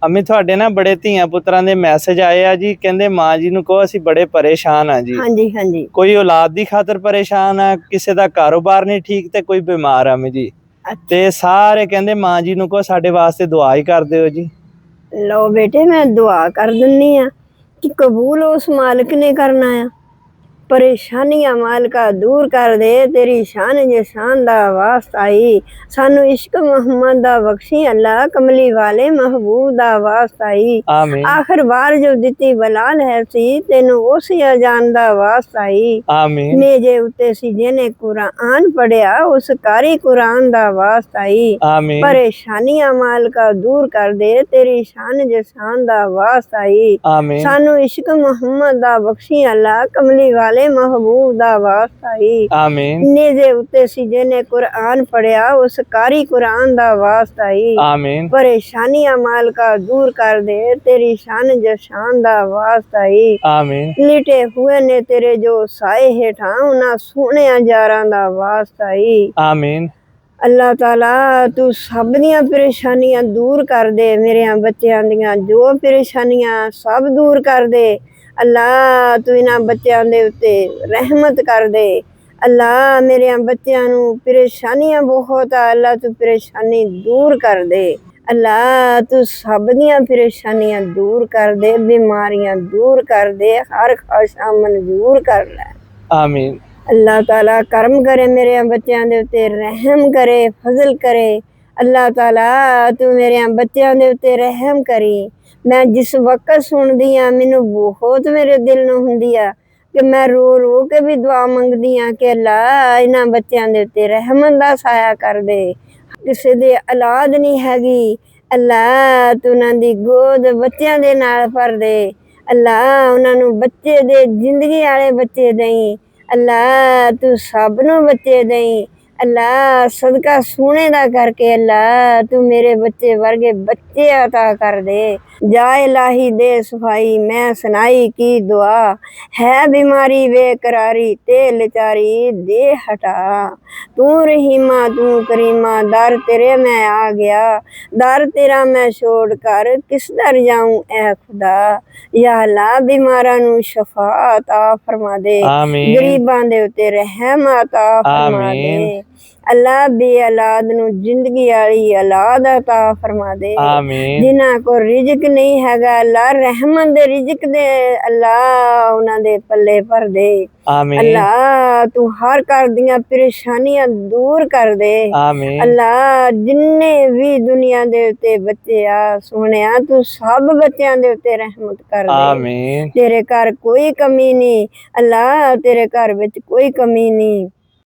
अम्मी ਤੁਹਾਡੇ ना बड़े ਧੀਆਂ ਪੁੱਤਰਾਂ ਦੇ ਮੈਸੇਜ ਆਏ ਆ ਜੀ। ਕਹਿੰਦੇ ਮਾਂ ਜੀ ਨੂੰ ਕਹੋ ਅਸੀਂ ਬੜੇ ਪਰੇਸ਼ਾਨ ਆ ਜੀ। ਹਾਂਜੀ ਹਾਂਜੀ। ਕੋਈ ਔਲਾਦ ਦੀ ਖਾਤਰ ਪਰੇਸ਼ਾਨ ਆ, ਕਿਸੇ ਦਾ ਕਾਰੋਬਾਰ ਨਹੀਂ ਠੀਕ ਤੇ ਕੋਈ ਬਿਮਾਰ ਆ ਅम्मी ਜੀ। ਤੇ ਸਾਰੇ ਕਹਿੰਦੇ ਮਾਂ ਜੀ ਨੂੰ ਕਹੋ ਸਾਡੇ ਵਾਸਤੇ ਦੁਆ ਹੀ ਕਰ ਦਿਓ ਜੀ। ਲਓ ਬੇਟੇ ਮੈਂ ਦੁਆ ਕਰ ਦਿੰਨੀ ਆ ਕਿ ਕਬੂਲ ਉਸ ਮਾਲਕ ਨੇ ਕਰਨਾ ਆ। परेशानियां मालका दूर कर दे, तेरी शान जे शान दा वास्ता आई। सानू इश्क मोहम्मद दा बख्शी अल्लाह, कमली वाले महबूब दा वास्ता आई। आमीन। आखिर बार जो दिती बलाल है सी, तेनू उस अजान दा वास्ता आई। आमीन। नेजे उते सी जिने कुरान पढ़िया, उस कारी कुरान दा वास्ता आई। आमीन। परेशानियां मालका दूर कर दे, तेरी शान जे शान दा वास्ता आई। आमीन। सानू इश्क मोहम्मद दा बख्शी अल्लाह, कमली वाले महबूब दा वास्ता आई। आमीन। नेजे उते सी जिने कुरान पढ़िया, उस कारी कुरान दा वास्ता आई। आमीन। परेशानियां मालका दूर कर दे, तेरी शान जे शान दा वास्ता आई। आमीन। लिटे हुए ने तेरे जो साए हेठा, उन्हां सोहणे यारां दा वास्ता आई। आमीन। अल्लाह ताला तू सब दियां परेशानियां दूर कर दे। मेरे बच्चों दियां जो परेशानियां सब दूर कर दे। अल्लाह तू इन्हां बच्चों दे उत्ते रहमत कर दे। अल्लाह मेरे बच्चों नू परेशानियां बहुत आ, अल्लाह तू परेशानी दूर कर दे। अल्लाह तू सब दियां परेशानियां दूर कर दे, बीमारियां दूर कर दे, हर ख्वाहिशां मंजूर कर ले। आमीन। अल्लाह ताला करम करे, मेरे बच्चों दे उत्ते रहम करे, फजल करे। अल्लाह ताला तू मेरे बच्चों दे उत्ते रहम करी। मैं जिस वक्त सुनदी आ, मैनू बहुत मेरे दिल नू हुंदी आ कि मैं रो रो के भी दुआ मंगदी आ कि अल्लाह इन्हां बच्चों दे उत्ते रहमत दा साया कर दे। किसे दे औलाद नहीं हैगी, अल्लाह तू उन्हां दी गोद बच्चों दे नाल भर दे। अल्लाह उन्हां नू बच्चे दे, जिंदगी वाले बच्चे देई। अल्लाह तू सब नू बच्चे देई। अल्लाह सदका सोने दा करके अल्लाह तू मेरे बच्चे वर्गे बच्चे अता कर दे। जा इलाही दे सफाई, मैं सुनाई की दुआ है बीमारी बेकरारी, ते लाचारी दे हटा। तू रहीमा तू करीमा, दर तेरे मैं आ गया, दर तेरा मैं छोड़ कर किस दर जाऊं ऐ खुदा। या अल्लाह बीमारां नू शफा अता फरमा दे, गरीबां दे उत्ते रहम अता फरमा दे। अल्लाह बे औलाद नू जिंदगी वाली औलाद अता फरमा दे। जिन्हां को रिजक नहीं हैगा, अल्लाह रहमत दे रिजक दे, अल्लाह उन्हां दे पल्ले भर दे। अल्लाह तू हर घर दियां परेशानियां दूर कर दे। अल्लाह जिन्ने भी दुनिया दे उत्ते बच्चे आ सोहणिया, तू सब बच्चों दे उत्ते रहमत कर दे। तेरे घर कोई कमी नहीं, अल्लाह तेरे घर विच कोई कमी नहीं।